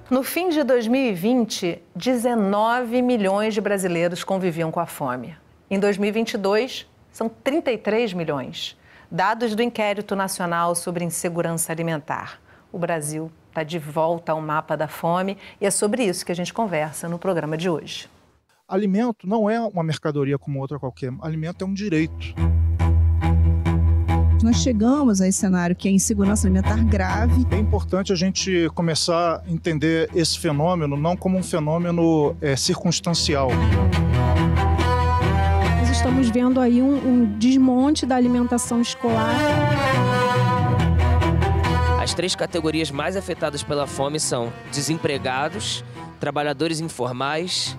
No fim de 2020, 19 milhões de brasileiros conviviam com a fome. Em 2022, são 33 milhões. Dados do Inquérito Nacional sobre Insegurança Alimentar. O Brasil está de volta ao mapa da fome e é sobre isso que a gente conversa no programa de hoje. Alimento não é uma mercadoria como outra qualquer. Alimento é um direito. Nós chegamos a esse cenário que é insegurança alimentar grave. É importante a gente começar a entender esse fenômeno não como um fenômeno circunstancial. Nós estamos vendo aí um desmonte da alimentação escolar. As 3 categorias mais afetadas pela fome são desempregados, trabalhadores informais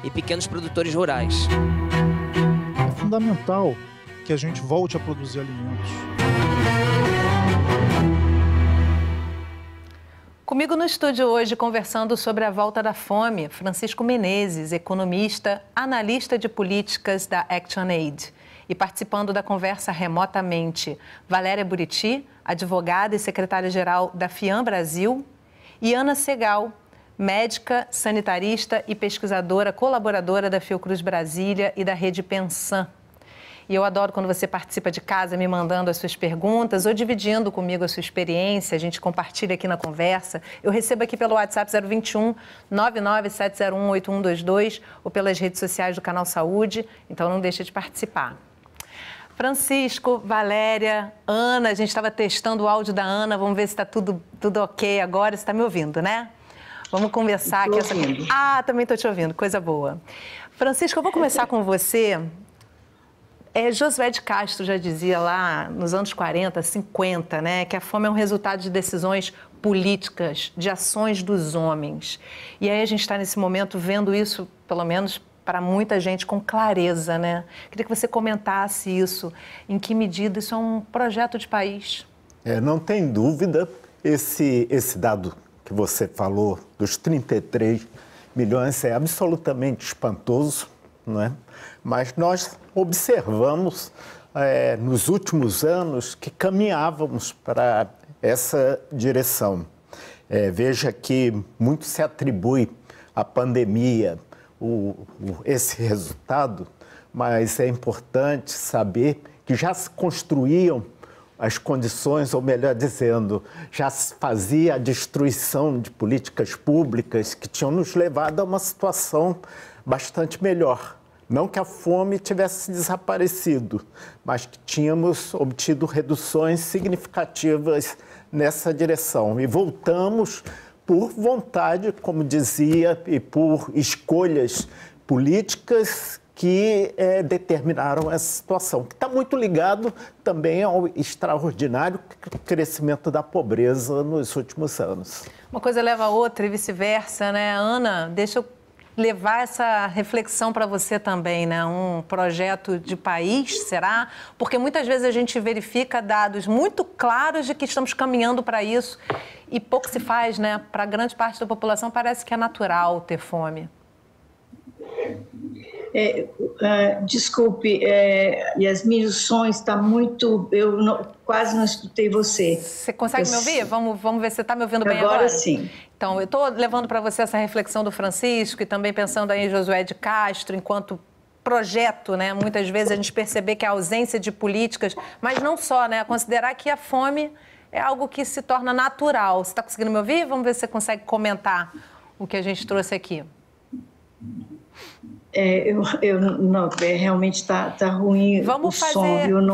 e pequenos produtores rurais. É fundamental que a gente volte a produzir alimentos. Comigo no estúdio hoje, conversando sobre a volta da fome, Francisco Menezes, economista, analista de políticas da ActionAid. E participando da conversa remotamente, Valéria Buriti, advogada e secretária-geral da FIAM Brasil, e Ana Segal, médica, sanitarista e pesquisadora colaboradora da Fiocruz Brasília e da Rede Pensan. E eu adoro quando você participa de casa me mandando as suas perguntas ou dividindo comigo a sua experiência, a gente compartilha aqui na conversa. Eu recebo aqui pelo WhatsApp 021 99701 8122 ou pelas redes sociais do Canal Saúde, então não deixa de participar. Francisco, Valéria, Ana, a gente estava testando o áudio da Ana, vamos ver se está tudo ok agora, você está me ouvindo, né? Vamos conversar aqui. Também estou te ouvindo, coisa boa. Francisco, eu vou começar com você. Josué de Castro já dizia lá nos anos 40, 50, né, que a fome é um resultado de decisões políticas, de ações dos homens. E aí a gente está nesse momento vendo isso, pelo menos para muita gente, com clareza, né? Queria que você comentasse isso, em que medida isso é um projeto de país. Não tem dúvida, esse dado que você falou dos 33 milhões é absolutamente espantoso, não é? Mas nós observamos nos últimos anos que caminhávamos para essa direção. Veja que muito se atribui à pandemia esse resultado, mas é importante saber que já se construíam as condições, ou melhor dizendo, já se fazia a destruição de políticas públicas que tinham nos levado a uma situação bastante melhor. Não que a fome tivesse desaparecido, mas que tínhamos obtido reduções significativas nessa direção. E voltamos por vontade, como dizia, e por escolhas políticas que determinaram essa situação, que está muito ligado também ao extraordinário crescimento da pobreza nos últimos anos. Uma coisa leva a outra e vice-versa, né? Ana, deixa eu levar essa reflexão para você também, né? Um projeto de país, será? Porque muitas vezes a gente verifica dados muito claros de que estamos caminhando para isso e pouco se faz, né? Para grande parte da população parece que é natural ter fome. Desculpe, Yasmin, o som está muito... quase não escutei você. Você consegue me ouvir? Vamos ver se você está me ouvindo bem agora. Agora sim. Então, eu estou levando para você essa reflexão do Francisco e também pensando aí em Josué de Castro, enquanto projeto, né? Muitas vezes a gente perceber que a ausência de políticas, mas não só, né? Considerar que a fome é algo que se torna natural. Você está conseguindo me ouvir? Vamos ver se você consegue comentar o que a gente trouxe aqui. Não, realmente está ruim o som.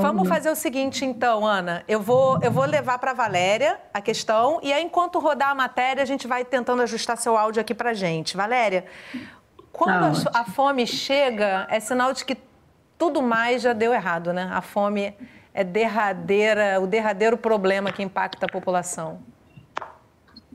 Vamos fazer o seguinte, então, Ana. Eu vou levar para a Valéria a questão e aí, enquanto rodar a matéria, a gente vai tentando ajustar seu áudio aqui para a gente. Valéria, quando a fome chega, é sinal de que tudo mais já deu errado, né? A fome é o derradeiro problema que impacta a população.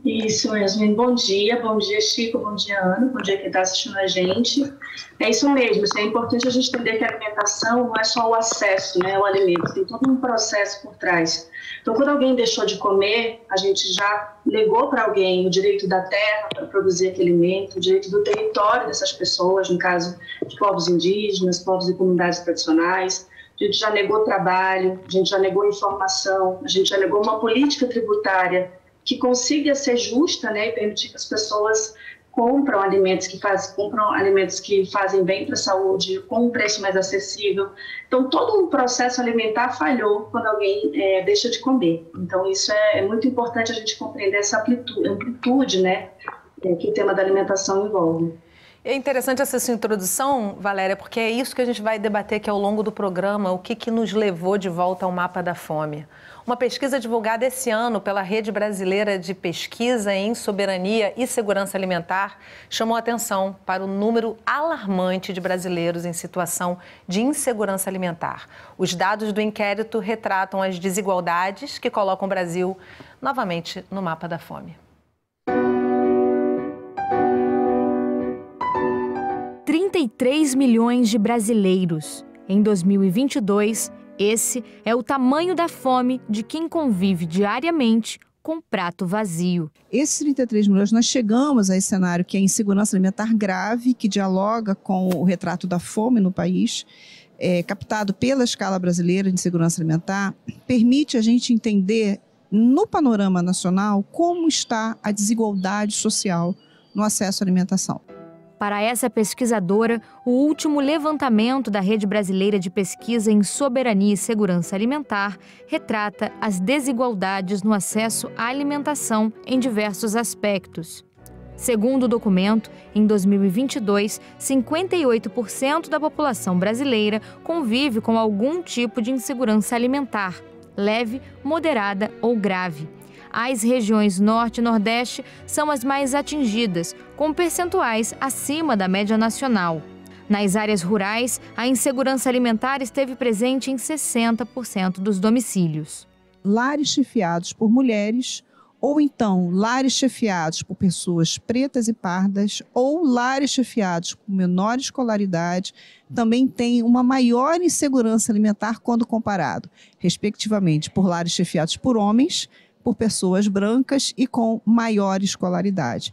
Isso, Yasmin. Bom dia, Chico, bom dia, Ana, bom dia quem está assistindo a gente. É isso mesmo, é importante a gente entender que a alimentação não é só o acesso, né, ao alimento, tem todo um processo por trás. Então, quando alguém deixou de comer, a gente já negou para alguém o direito da terra para produzir aquele alimento, o direito do território dessas pessoas, no caso de povos indígenas, povos e comunidades tradicionais. A gente já negou trabalho, a gente já negou informação, a gente já negou uma política tributária que consiga ser justa, né, e permitir que as pessoas compram alimentos que fazem bem para a saúde, com um preço mais acessível. Então, todo o processo alimentar falhou quando alguém deixa de comer. Então, isso é muito importante a gente compreender essa amplitude, né, que o tema da alimentação envolve. É interessante essa sua introdução, Valéria, porque é isso que a gente vai debater aqui ao longo do programa, o que nos levou de volta ao mapa da fome. Uma pesquisa divulgada esse ano pela Rede Brasileira de Pesquisa em Soberania e Segurança Alimentar chamou atenção para o número alarmante de brasileiros em situação de insegurança alimentar. Os dados do inquérito retratam as desigualdades que colocam o Brasil novamente no mapa da fome. 33 milhões de brasileiros. Em 2022, esse é o tamanho da fome de quem convive diariamente com prato vazio. Esses 33 milhões, nós chegamos a esse cenário que é insegurança alimentar grave, que dialoga com o retrato da fome no país, captado pela escala brasileira de insegurança alimentar, permite a gente entender no panorama nacional como está a desigualdade social no acesso à alimentação. Para essa pesquisadora, o último levantamento da Rede Brasileira de Pesquisa em Soberania e Segurança Alimentar retrata as desigualdades no acesso à alimentação em diversos aspectos. Segundo o documento, em 2022, 58% da população brasileira convive com algum tipo de insegurança alimentar, leve, moderada ou grave. As regiões Norte e Nordeste são as mais atingidas, com percentuais acima da média nacional. Nas áreas rurais, a insegurança alimentar esteve presente em 60% dos domicílios. Lares chefiados por mulheres, ou então lares chefiados por pessoas pretas e pardas, ou lares chefiados com menor escolaridade, também têm uma maior insegurança alimentar quando comparado, respectivamente, por lares chefiados por homens, por pessoas brancas e com maior escolaridade.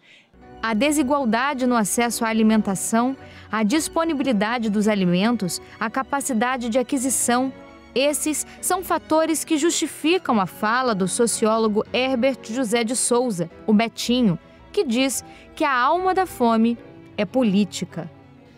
A desigualdade no acesso à alimentação, a disponibilidade dos alimentos, a capacidade de aquisição, esses são fatores que justificam a fala do sociólogo Herbert José de Souza, o Betinho, que diz que a alma da fome é política.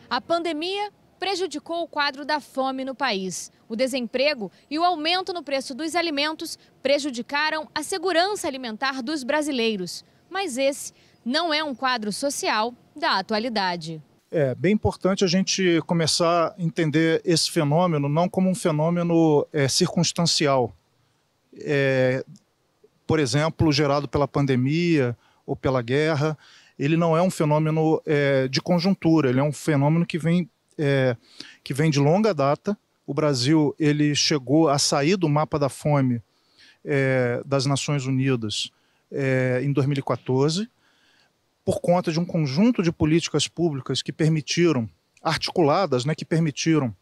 A pandemia prejudicou o quadro da fome no país. O desemprego e o aumento no preço dos alimentos prejudicaram a segurança alimentar dos brasileiros. Mas esse não é um quadro social da atualidade. É bem importante a gente começar a entender esse fenômeno não como um fenômeno circunstancial. Por exemplo, gerado pela pandemia ou pela guerra. Ele não é um fenômeno de conjuntura, ele é um fenômeno que vem de longa data. O Brasil ele chegou a sair do mapa da fome das Nações Unidas em 2014, por conta de um conjunto de políticas públicas que permitiram, articuladas, que permitiram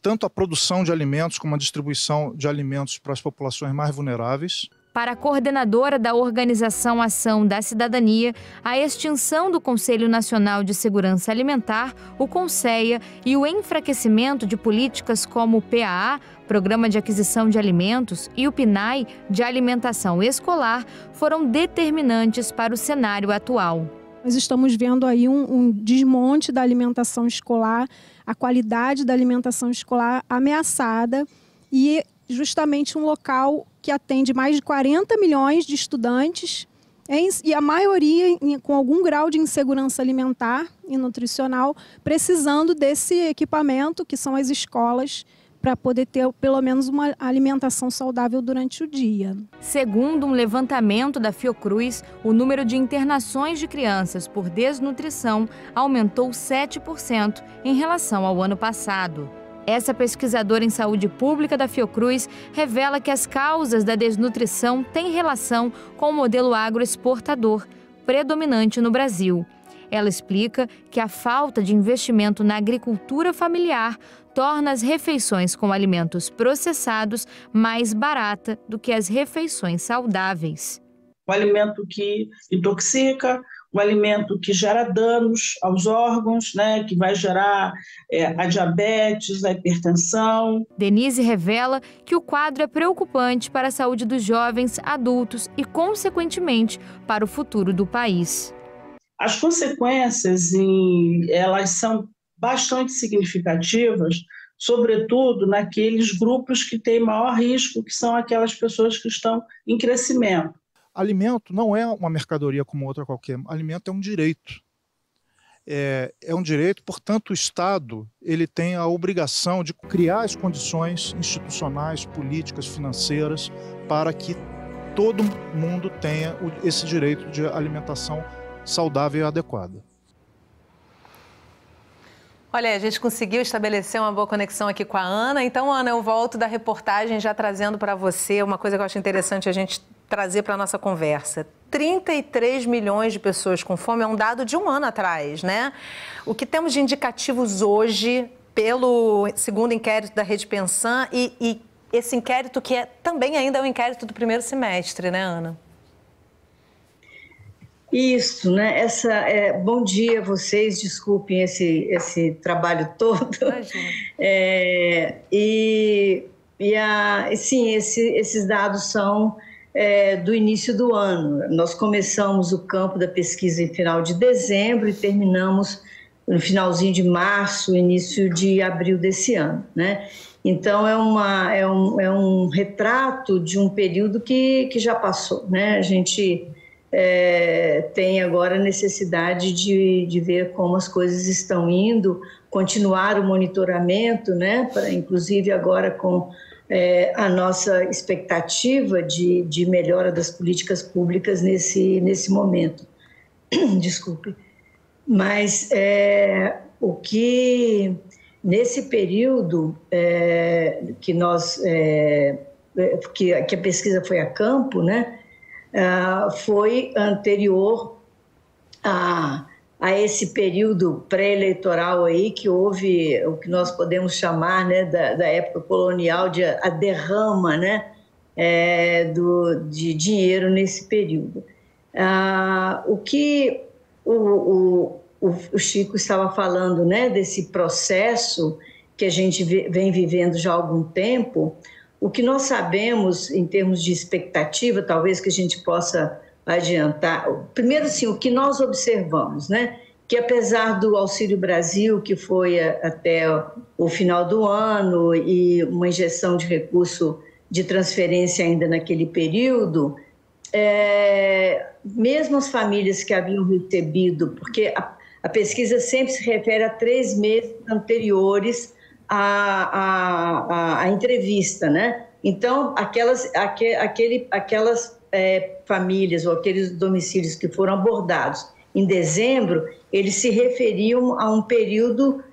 tanto a produção de alimentos como a distribuição de alimentos para as populações mais vulneráveis. Para a coordenadora da Organização Ação da Cidadania, a extinção do Conselho Nacional de Segurança Alimentar, o CONSEA, e o enfraquecimento de políticas como o PAA, Programa de Aquisição de Alimentos, e o PNAE, de Alimentação Escolar, foram determinantes para o cenário atual. Nós estamos vendo aí um desmonte da alimentação escolar, a qualidade da alimentação escolar ameaçada e justamente um local que atende mais de 40 milhões de estudantes e a maioria com algum grau de insegurança alimentar e nutricional, precisando desse equipamento, que são as escolas, para poder ter pelo menos uma alimentação saudável durante o dia. Segundo um levantamento da Fiocruz, o número de internações de crianças por desnutrição aumentou 7% em relação ao ano passado. Essa pesquisadora em saúde pública da Fiocruz revela que as causas da desnutrição têm relação com o modelo agroexportador, predominante no Brasil. Ela explica que a falta de investimento na agricultura familiar torna as refeições com alimentos processados mais barata do que as refeições saudáveis. O alimento que intoxica, um alimento que gera danos aos órgãos, né, que vai gerar a diabetes, a hipertensão. Denise revela que o quadro é preocupante para a saúde dos jovens, adultos e, consequentemente, para o futuro do país. As consequências, elas são bastante significativas, sobretudo naqueles grupos que têm maior risco, que são aquelas pessoas que estão em crescimento. Alimento não é uma mercadoria como outra qualquer. Alimento é um direito. É um direito, portanto, o Estado ele tem a obrigação de criar as condições institucionais, políticas, financeiras, para que todo mundo tenha esse direito de alimentação saudável e adequada. Olha, a gente conseguiu estabelecer uma boa conexão aqui com a Ana. Então, Ana, eu volto da reportagem já trazendo para você uma coisa que eu acho interessante a gente trazer para a nossa conversa. 33 milhões de pessoas com fome é um dado de um ano atrás, né? O que temos de indicativos hoje, pelo segundo inquérito da Rede Pensan, e esse inquérito que também ainda é um inquérito do primeiro semestre, né, Ana? Isso, né? Bom dia a vocês, desculpem esse trabalho todo. Sim, esses dados são do início do ano. Nós começamos o campo da pesquisa em final de dezembro e terminamos no finalzinho de março, início de abril desse ano, né? Então, é um retrato de um período que já passou, né? A gente tem agora a necessidade de ver como as coisas estão indo, continuar o monitoramento, né? Inclusive agora com a nossa expectativa de melhora das políticas públicas nesse momento. Desculpe. Mas o que nesse período que a pesquisa foi a campo, né? Foi anterior a esse período pré-eleitoral aí, que houve o que nós podemos chamar, né, da época colonial, a derrama, né, de dinheiro nesse período. O que o Chico estava falando, né, desse processo que a gente vem vivendo já há algum tempo. O que nós sabemos em termos de expectativa, talvez que a gente possa adiantar, primeiro, sim, o que nós observamos, né? Que apesar do Auxílio Brasil, que foi até o final do ano, e uma injeção de recurso de transferência ainda naquele período, mesmo as famílias que haviam recebido, porque a pesquisa sempre se refere a 3 meses anteriores a entrevista, né? Então, aquelas famílias ou aqueles domicílios que foram abordados em dezembro, eles se referiam a um período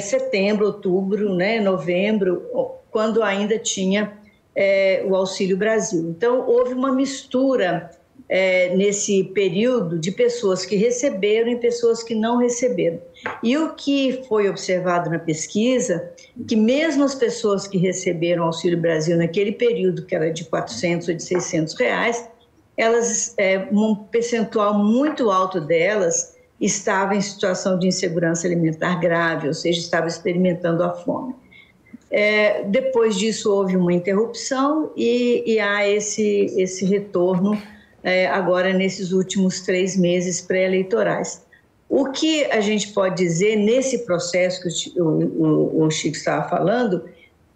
setembro, outubro, né, novembro, quando ainda tinha o Auxílio Brasil. Então, houve uma mistura nesse período de pessoas que receberam e pessoas que não receberam. E o que foi observado na pesquisa, que mesmo as pessoas que receberam o Auxílio Brasil naquele período, que era de R$400 ou de R$600, elas, um percentual muito alto delas estava em situação de insegurança alimentar grave, ou seja, estava experimentando a fome. Depois disso houve uma interrupção e há esse retorno agora nesses últimos 3 meses pré-eleitorais. O que a gente pode dizer nesse processo que o Chico estava falando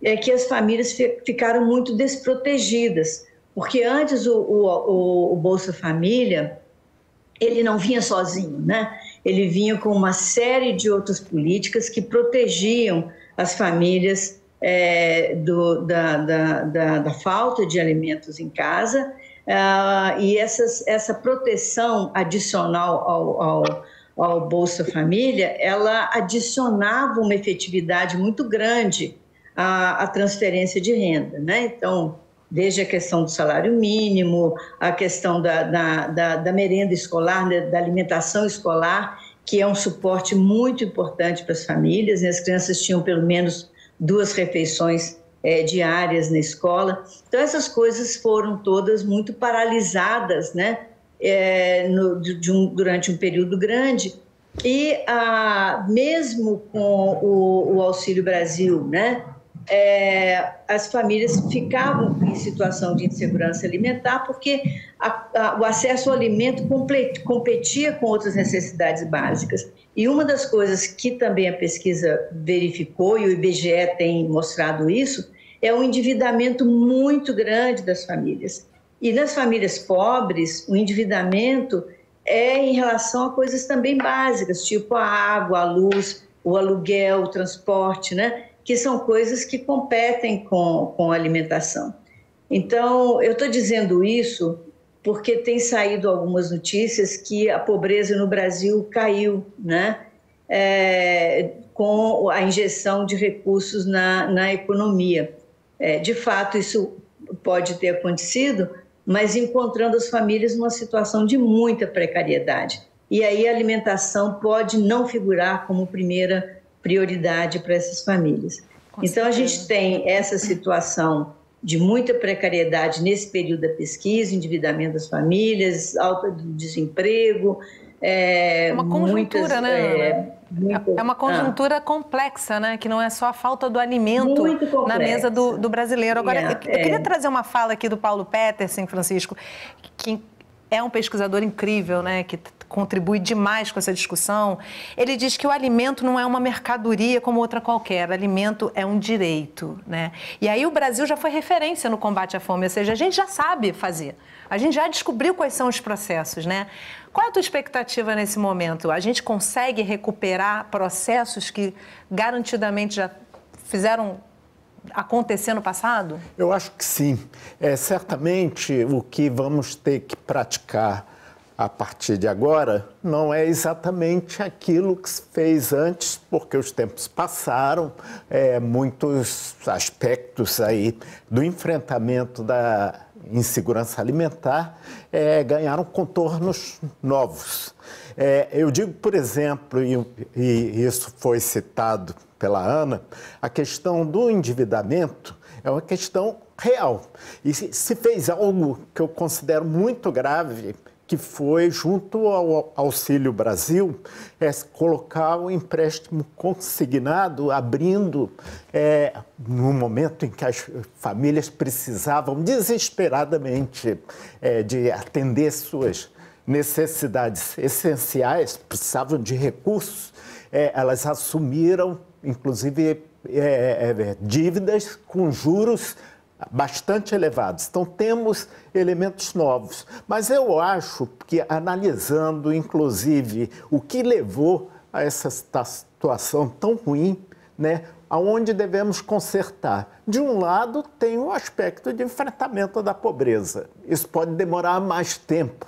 é que as famílias ficaram muito desprotegidas, porque antes o Bolsa Família, ele não vinha sozinho, né? Ele vinha com uma série de outras políticas que protegiam as famílias da falta de alimentos em casa, e essa proteção adicional ao Bolsa Família, ela adicionava uma efetividade muito grande à transferência de renda, né? Então, desde a questão do salário mínimo, a questão da merenda escolar, da alimentação escolar, que é um suporte muito importante para as famílias, né? As crianças tinham pelo menos 2 refeições diárias na escola. Então, essas coisas foram todas muito paralisadas, né? durante um período grande. E mesmo com o Auxílio Brasil, né, as famílias ficavam em situação de insegurança alimentar porque o acesso ao alimento competia com outras necessidades básicas. E uma das coisas que também a pesquisa verificou, e o IBGE tem mostrado isso, é o endividamento muito grande das famílias. E nas famílias pobres, o endividamento é em relação a coisas também básicas, tipo a água, a luz, o aluguel, o transporte, né? Que são coisas que competem com a alimentação. Então, eu estou dizendo isso porque tem saído algumas notícias que a pobreza no Brasil caiu, né? Com a injeção de recursos na economia. De fato, isso pode ter acontecido, mas encontrando as famílias numa situação de muita precariedade. E aí a alimentação pode não figurar como primeira prioridade para essas famílias. Então, a gente tem essa situação de muita precariedade nesse período da pesquisa, endividamento das famílias, alta do desemprego. Uma conjuntura, né? É uma conjuntura complexa, né? Que não é só a falta do alimento na mesa do brasileiro. Agora, eu queria trazer uma fala aqui do Paulo Petersen, Francisco, que é um pesquisador incrível, né? Que contribui demais com essa discussão. Ele diz que o alimento não é uma mercadoria como outra qualquer, o alimento é um direito, né? E aí o Brasil já foi referência no combate à fome, ou seja, a gente já sabe fazer, a gente já descobriu quais são os processos, né? Qual é a tua expectativa nesse momento? A gente consegue recuperar processos que garantidamente já fizeram acontecer no passado? Eu acho que sim. Certamente o que vamos ter que praticar a partir de agora não é exatamente aquilo que se fez antes, porque os tempos passaram, muitos aspectos aí do enfrentamento da insegurança alimentar ganharam contornos novos. Eu digo, por exemplo, e isso foi citado pela Ana, a questão do endividamento é uma questão real. E se fez algo que eu considero muito grave, que foi, junto ao Auxílio Brasil, colocar o empréstimo consignado, abrindo no momento em que as famílias precisavam desesperadamente de atender suas necessidades essenciais, precisavam de recursos, elas assumiram, inclusive, dívidas com juros bastante elevados. Então, temos elementos novos. Mas eu acho que, analisando, inclusive, o que levou a essa situação tão ruim, né, aonde devemos consertar? De um lado, tem o aspecto de enfrentamento da pobreza. Isso pode demorar mais tempo,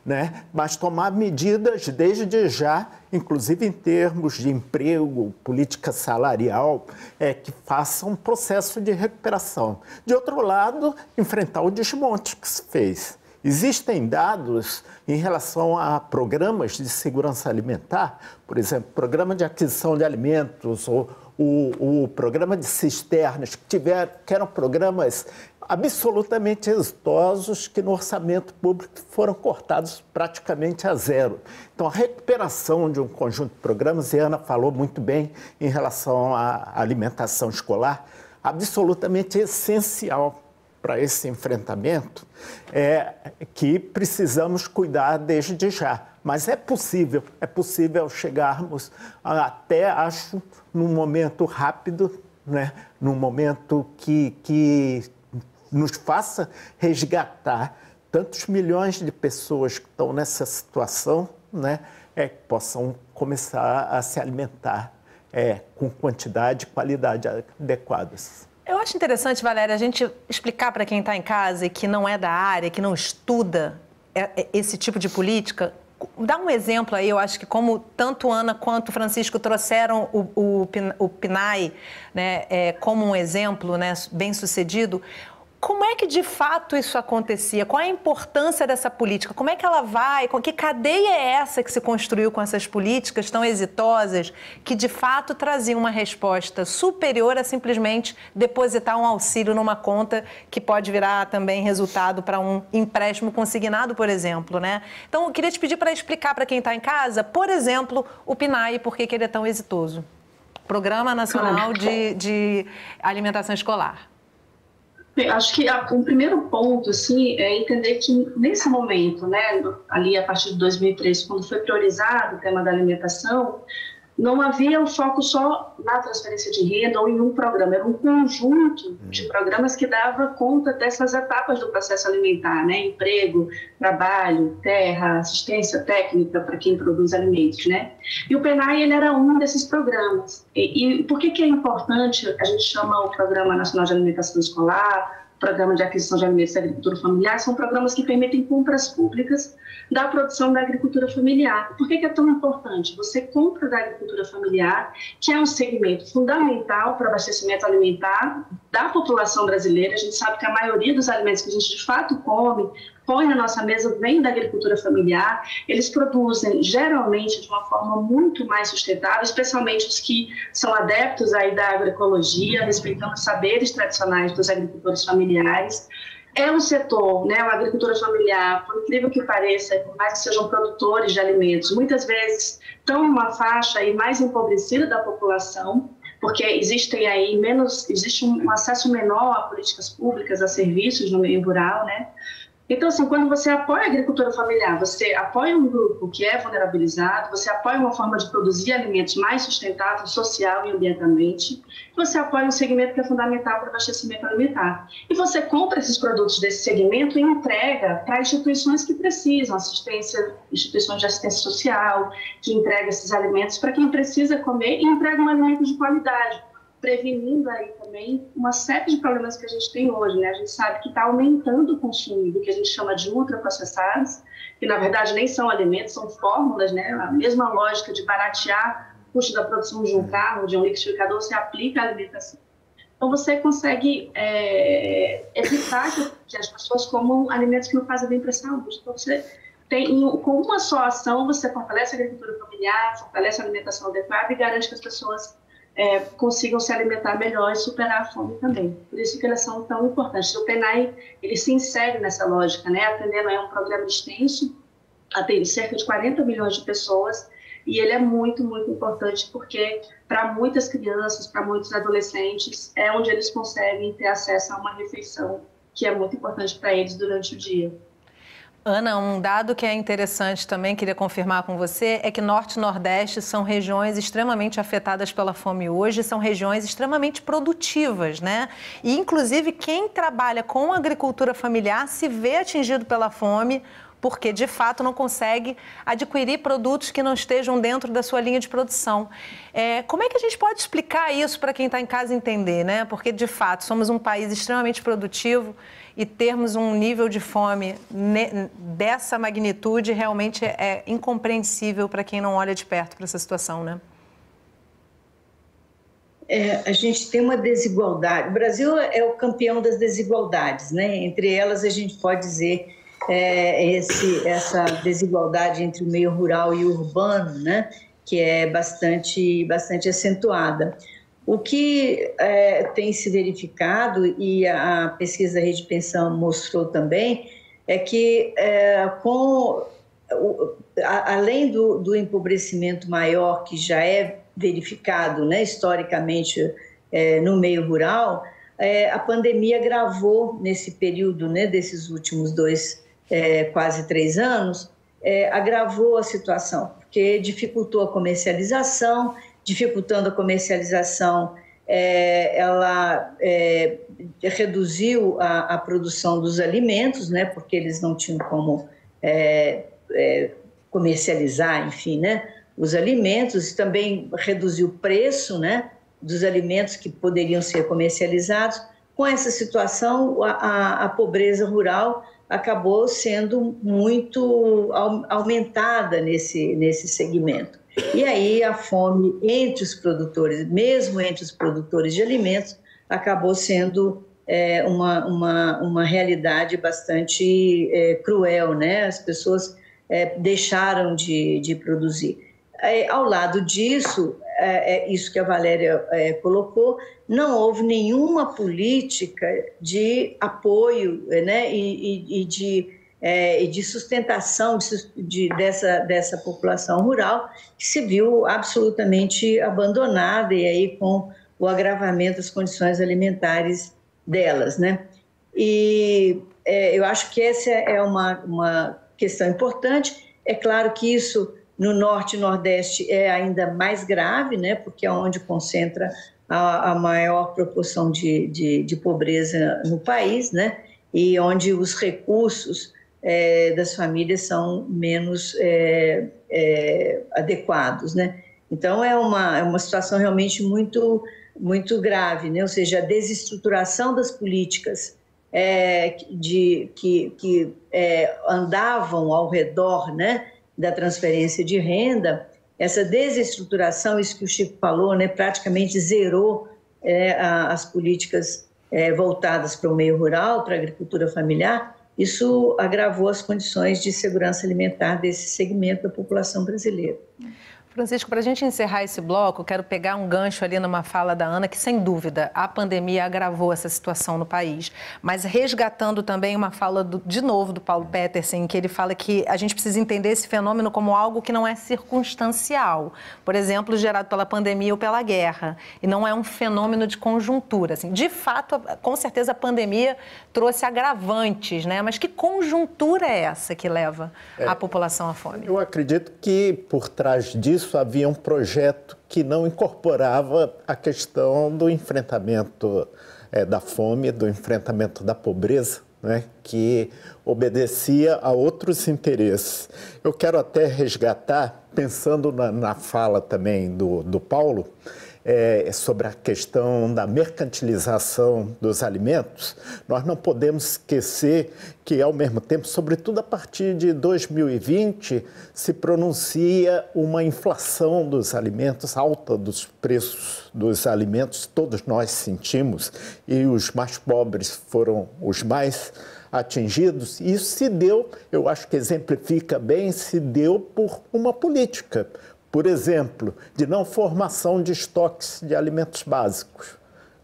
né? Mas tomar medidas desde já, inclusive em termos de emprego, política salarial, que façam um processo de recuperação. De outro lado, enfrentar o desmonte que se fez. Existem dados em relação a programas de segurança alimentar, por exemplo, programa de aquisição de alimentos ou o programa de cisternas, que eram programas absolutamente exitosos que no orçamento público foram cortados praticamente a zero. Então, a recuperação de um conjunto de programas, e a Ana falou muito bem em relação à alimentação escolar, absolutamente essencial para esse enfrentamento, que precisamos cuidar desde já. Mas é possível chegarmos até, acho, num momento rápido, né? Num momento que nos faça resgatar tantos milhões de pessoas que estão nessa situação, né? Que possam começar a se alimentar com quantidade e qualidade adequadas. Eu acho interessante, Valéria, a gente explicar para quem está em casa e que não é da área, que não estuda esse tipo de política. Dá um exemplo aí, eu acho que como tanto Ana quanto Francisco trouxeram o PNAE, né, como um exemplo, né, bem sucedido. Como é que de fato isso acontecia? Qual é a importância dessa política? Como é que ela vai? Que cadeia é essa que se construiu com essas políticas tão exitosas que de fato traziam uma resposta superior a simplesmente depositar um auxílio numa conta que pode virar também resultado para um empréstimo consignado, por exemplo, né? Então, eu queria te pedir para explicar para quem está em casa, por exemplo, o PNAE, por que ele é tão exitoso. Programa Nacional de Alimentação Escolar. Acho que o primeiro ponto, assim, é entender que nesse momento, né, ali a partir de 2003, quando foi priorizado o tema da alimentação, não havia um foco só na transferência de renda ou em um programa, era um conjunto de programas que dava conta dessas etapas do processo alimentar, né, emprego, trabalho, terra, assistência técnica para quem produz alimentos, né. E o PNAE, ele era um desses programas. E por que é importante, a gente chama o Programa Nacional de Alimentação Escolar, Programa de Aquisição de Alimentos da Agricultura Familiar, são programas que permitem compras públicas da produção da agricultura familiar. Por que é tão importante? Você compra da agricultura familiar, que é um segmento fundamental para o abastecimento alimentar da população brasileira. A gente sabe que a maioria dos alimentos que a gente de fato come, põe na nossa mesa, vem da agricultura familiar. Eles produzem, geralmente, de uma forma muito mais sustentável, especialmente os que são adeptos aí da agroecologia, respeitando os saberes tradicionais dos agricultores familiares. É um setor, né, a agricultura familiar, por incrível que pareça, por mais que sejam produtores de alimentos, muitas vezes estão em uma faixa aí mais empobrecida da população, porque existe um acesso menor a políticas públicas, a serviços no meio rural, né? Então, assim, quando você apoia a agricultura familiar, você apoia um grupo que é vulnerabilizado, você apoia uma forma de produzir alimentos mais sustentável, social e ambientalmente, você apoia um segmento que é fundamental para o abastecimento alimentar. E você compra esses produtos desse segmento e entrega para instituições que precisam, instituições de assistência social, que entregam esses alimentos para quem precisa comer e entregam alimentos de qualidade, prevenindo aí também uma série de problemas que a gente tem hoje, né? A gente sabe que está aumentando o consumo do que a gente chama de ultraprocessados, que na verdade nem são alimentos, são fórmulas, né? A mesma lógica de baratear o custo da produção de um carro, de um liquidificador, você aplica a alimentação. Então você consegue evitar que as pessoas comam alimentos que não fazem bem para a saúde. Então você com uma só ação, você fortalece a agricultura familiar, fortalece a alimentação adequada e garante que as pessoas consigam se alimentar melhor e superar a fome também. Por isso que elas são tão importantes. O PNAE, ele se insere nessa lógica, né? Atendendo a um programa extenso, atende cerca de 40 milhões de pessoas, e ele é muito, muito importante porque para muitas crianças, para muitos adolescentes, é onde eles conseguem ter acesso a uma refeição que é muito importante para eles durante o dia. Ana, um dado que é interessante também, queria confirmar com você, é que Norte e Nordeste são regiões extremamente afetadas pela fome hoje, são regiões extremamente produtivas, né? E, inclusive, quem trabalha com agricultura familiar se vê atingido pela fome, porque, de fato, não consegue adquirir produtos que não estejam dentro da sua linha de produção. Como é que a gente pode explicar isso para quem está em casa entender, né? Porque, de fato, somos um país extremamente produtivo e termos um nível de fome dessa magnitude realmente é incompreensível para quem não olha de perto para essa situação, né? A gente tem uma desigualdade. O Brasil é o campeão das desigualdades, né? Entre elas, a gente pode dizer essa desigualdade entre o meio rural e o urbano, né? Que é bastante acentuada. O que tem se verificado, e a pesquisa da Rede Pensão mostrou também, é que além do empobrecimento maior que já é verificado, né, historicamente no meio rural, a pandemia agravou nesse período, né, desses últimos quase 3 anos, agravou a situação, porque dificultou a comercialização. Dificultando a comercialização, ela reduziu a produção dos alimentos, né, porque eles não tinham como comercializar, enfim, né, os alimentos. Também reduziu o preço, né, dos alimentos que poderiam ser comercializados. Com essa situação, a pobreza rural acabou sendo muito aumentada nesse segmento. E aí a fome entre os produtores, mesmo entre os produtores de alimentos, acabou sendo uma realidade bastante cruel, né? As pessoas deixaram de produzir. Ao lado disso, isso que a Valéria colocou, não houve nenhuma política de apoio, né? e de sustentação dessa população rural, que se viu absolutamente abandonada, e aí com o agravamento das condições alimentares delas, né? E eu acho que essa é uma questão importante. É claro que isso no Norte e Nordeste é ainda mais grave, né? Porque é onde concentra a maior proporção de pobreza no país, né? E onde os recursos das famílias são menos adequados, né? Então é uma situação realmente muito grave, né? Ou seja, a desestruturação das políticas que andavam ao redor, né, da transferência de renda. Essa desestruturação, isso que o Chico falou, né, praticamente zerou as políticas voltadas para o meio rural, para a agricultura familiar. Isso agravou as condições de segurança alimentar desse segmento da população brasileira. Francisco, para a gente encerrar esse bloco, quero pegar um gancho ali numa fala da Ana, que sem dúvida a pandemia agravou essa situação no país, mas resgatando também uma fala de novo do Paulo Petersen, que ele fala que a gente precisa entender esse fenômeno como algo que não é circunstancial, por exemplo, gerado pela pandemia ou pela guerra, e não é um fenômeno de conjuntura. Assim, de fato, com certeza a pandemia trouxe agravantes, né? Mas que conjuntura é essa que leva a população à fome? Eu acredito que por trás disso havia um projeto que não incorporava a questão do enfrentamento da fome, do enfrentamento da pobreza, né, que obedecia a outros interesses. Eu quero até resgatar, pensando na fala também do Paulo, sobre a questão da mercantilização dos alimentos. Nós não podemos esquecer que, ao mesmo tempo, sobretudo a partir de 2020, se pronuncia uma inflação dos alimentos, alta dos preços dos alimentos, todos nós sentimos, e os mais pobres foram os mais atingidos. E isso se deu, eu acho que exemplifica bem, se deu por uma política. Por exemplo, de não formação de estoques de alimentos básicos.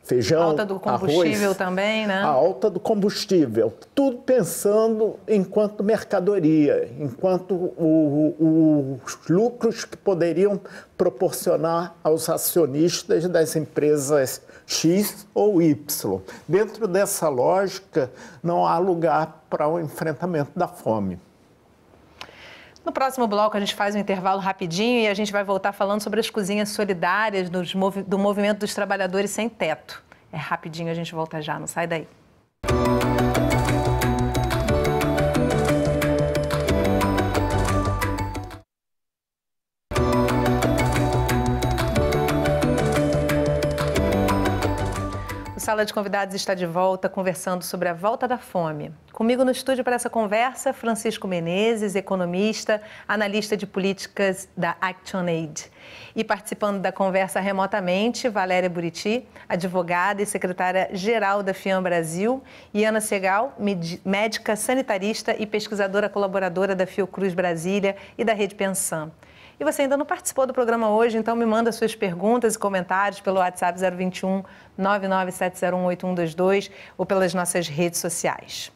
Feijão, alta do combustível arroz, também, né? A alta do combustível. Tudo pensando enquanto mercadoria, enquanto os lucros que poderiam proporcionar aos acionistas das empresas X ou Y. Dentro dessa lógica, não há lugar para o enfrentamento da fome. No próximo bloco, a gente faz um intervalo rapidinho e a gente vai voltar falando sobre as cozinhas solidárias do movimento dos trabalhadores sem teto. É rapidinho, a gente volta já, não sai daí. O Sala de Convidados está de volta, conversando sobre a volta da fome. Comigo no estúdio para essa conversa, Francisco Menezes, economista, analista de políticas da ActionAid. E participando da conversa remotamente, Valéria Buriti, advogada e secretária-geral da FIAM Brasil, e Ana Segal, médica sanitarista e pesquisadora colaboradora da Fiocruz Brasília e da Rede Pensam. E você ainda não participou do programa hoje, então me manda suas perguntas e comentários pelo WhatsApp 021 997018122 ou pelas nossas redes sociais.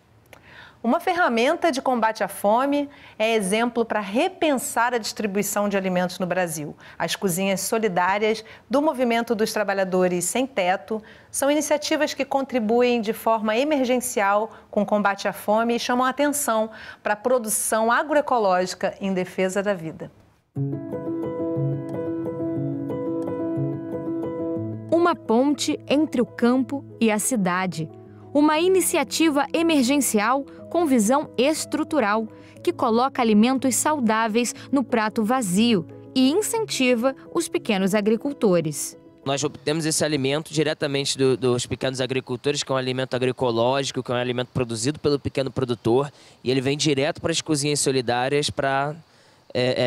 Uma ferramenta de combate à fome é exemplo para repensar a distribuição de alimentos no Brasil. As cozinhas solidárias do Movimento dos Trabalhadores Sem Teto são iniciativas que contribuem de forma emergencial com o combate à fome e chamam a atenção para a produção agroecológica em defesa da vida. Uma ponte entre o campo e a cidade. Uma iniciativa emergencial com visão estrutural, que coloca alimentos saudáveis no prato vazio e incentiva os pequenos agricultores. Nós obtemos esse alimento diretamente dos pequenos agricultores, que é um alimento agroecológico, que é um alimento produzido pelo pequeno produtor, e ele vem direto para as cozinhas solidárias para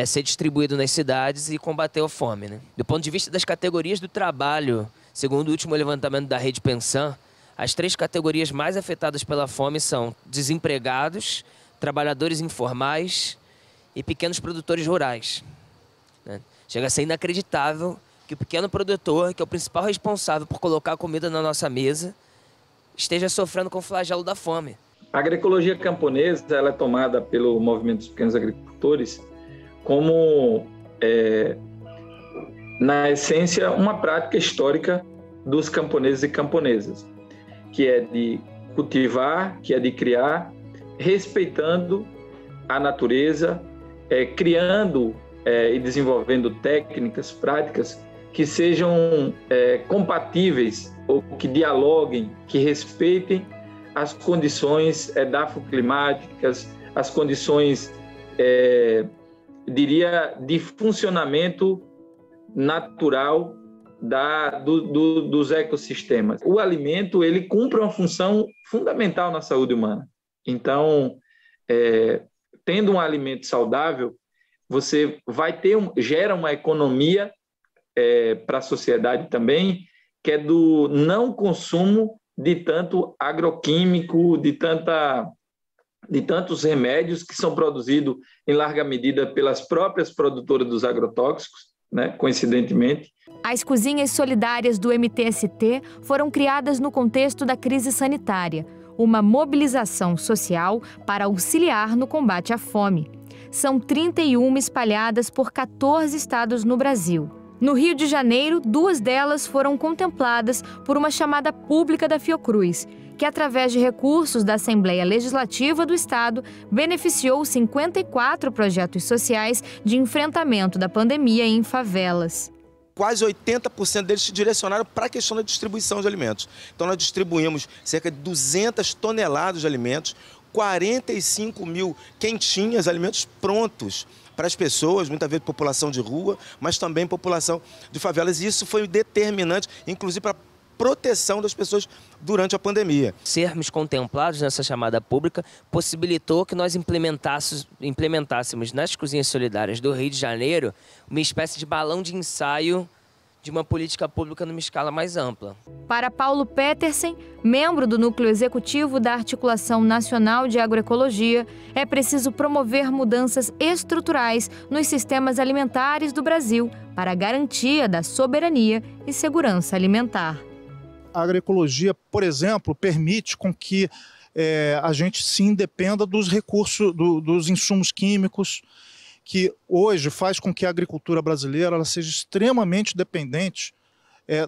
ser distribuído nas cidades e combater a fome, né? Do ponto de vista das categorias do trabalho, segundo o último levantamento da Rede Pensam, As 3 categorias mais afetadas pela fome são desempregados, trabalhadores informais e pequenos produtores rurais. Chega a ser inacreditável que o pequeno produtor, que é o principal responsável por colocar a comida na nossa mesa, esteja sofrendo com o flagelo da fome. A agroecologia camponesa ela é tomada pelo movimento dos pequenos agricultores como, na essência, uma prática histórica dos camponeses e camponesas, que é de cultivar, que é de criar, respeitando a natureza, criando e desenvolvendo técnicas, práticas que sejam compatíveis ou que dialoguem, que respeitem as condições edafoclimáticas, as condições, diria, de funcionamento natural dos ecossistemas. O alimento, ele cumpre uma função fundamental na saúde humana. Então, tendo um alimento saudável, você gera uma economia para a sociedade também, que é do não consumo de tanto agroquímico, de tantos remédios que são produzidos em larga medida pelas próprias produtoras dos agrotóxicos, né, coincidentemente. As cozinhas solidárias do MTST foram criadas no contexto da crise sanitária, uma mobilização social para auxiliar no combate à fome. São 31 espalhadas por 14 estados no Brasil. No Rio de Janeiro, 2 delas foram contempladas por uma chamada pública da Fiocruz, que, através de recursos da Assembleia Legislativa do Estado, beneficiou 54 projetos sociais de enfrentamento da pandemia em favelas. Quase 80% deles se direcionaram para a questão da distribuição de alimentos. Então, nós distribuímos cerca de 200 toneladas de alimentos, 45 mil quentinhas, alimentos prontos para as pessoas, muitas vezes população de rua, mas também população de favelas. E isso foi determinante, inclusive para a proteção das pessoas durante a pandemia. Sermos contemplados nessa chamada pública possibilitou que nós implementássemos nas cozinhas solidárias do Rio de Janeiro uma espécie de balão de ensaio de uma política pública numa escala mais ampla. Para Paulo Petersen, membro do Núcleo Executivo da Articulação Nacional de Agroecologia, é preciso promover mudanças estruturais nos sistemas alimentares do Brasil para a garantia da soberania e segurança alimentar. A agroecologia, por exemplo, permite com que a gente se independa dos recursos, dos insumos químicos, que hoje faz com que a agricultura brasileira ela seja extremamente dependente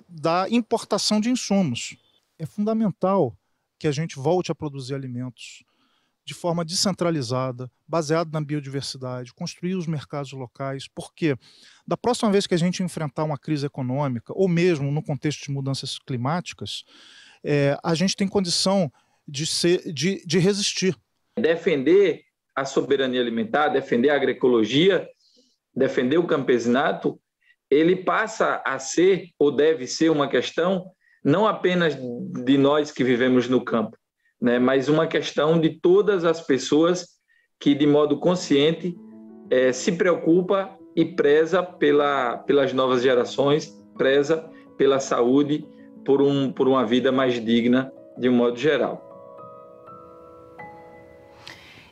da importação de insumos. É fundamental que a gente volte a produzir alimentos de forma descentralizada, baseado na biodiversidade, construir os mercados locais, porque da próxima vez que a gente enfrentar uma crise econômica, ou mesmo no contexto de mudanças climáticas, a gente tem condição de resistir. Defender a soberania alimentar, defender a agroecologia, defender o campesinato, ele passa a ser, ou deve ser, uma questão não apenas de nós que vivemos no campo, né, mas uma questão de todas as pessoas que, de modo consciente, se preocupa e preza pelas novas gerações, preza pela saúde, por uma vida mais digna, de um modo geral.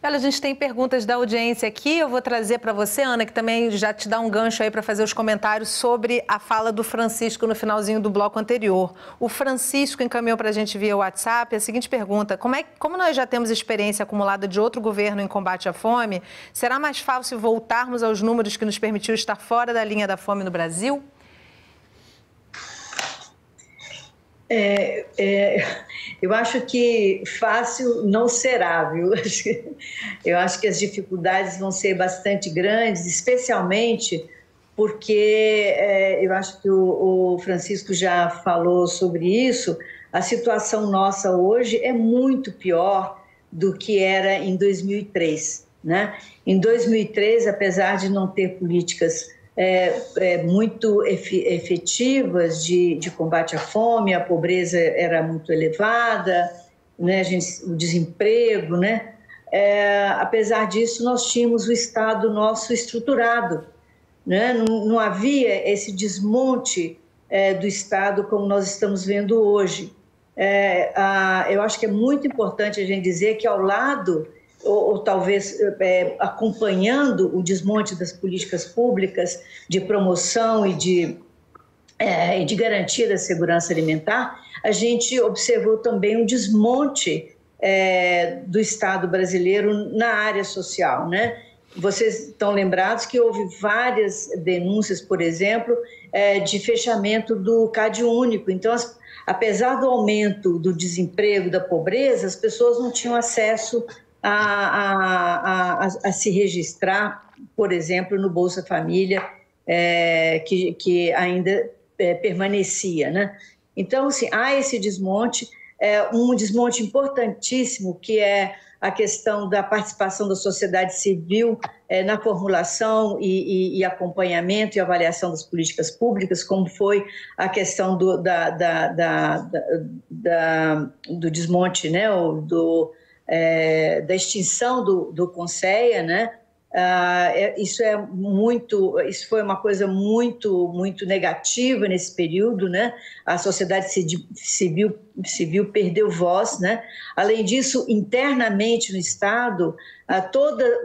Olha, a gente tem perguntas da audiência aqui, eu vou trazer para você, Ana, que também já te dá um gancho aí para fazer os comentários sobre a fala do Francisco no finalzinho do bloco anterior. O Francisco encaminhou para a gente via WhatsApp a seguinte pergunta: como nós já temos experiência acumulada de outro governo em combate à fome, será mais fácil voltarmos aos números que nos permitiu estar fora da linha da fome no Brasil? Eu acho que fácil não será, viu? Eu acho que as dificuldades vão ser bastante grandes, especialmente porque eu acho que o Francisco já falou sobre isso. A situação nossa hoje é muito pior do que era em 2003, né? Em 2003, apesar de não ter políticas muito efetivas de combate à fome, a pobreza era muito elevada, né, o desemprego, né? Apesar disso, nós tínhamos o Estado nosso estruturado, né? Não havia esse desmonte do Estado como nós estamos vendo hoje. eu acho que é muito importante a gente dizer que ao lado, ou talvez acompanhando o desmonte das políticas públicas de promoção e de garantia da segurança alimentar, a gente observou também um desmonte do Estado brasileiro na área social, né? Vocês estão lembrados que houve várias denúncias, por exemplo, de fechamento do CAD único. Então, apesar do aumento do desemprego, da pobreza, as pessoas não tinham acesso a se registrar, por exemplo, no Bolsa Família, que ainda permanecia, né? Então, assim, há esse desmonte, um desmonte importantíssimo, que é a questão da participação da sociedade civil na formulação e acompanhamento e avaliação das políticas públicas, como foi a questão do desmonte, né, da extinção do CONSEA, né? Isso foi uma coisa muito negativa nesse período, né? A sociedade civil perdeu voz, né? Além disso, internamente no Estado,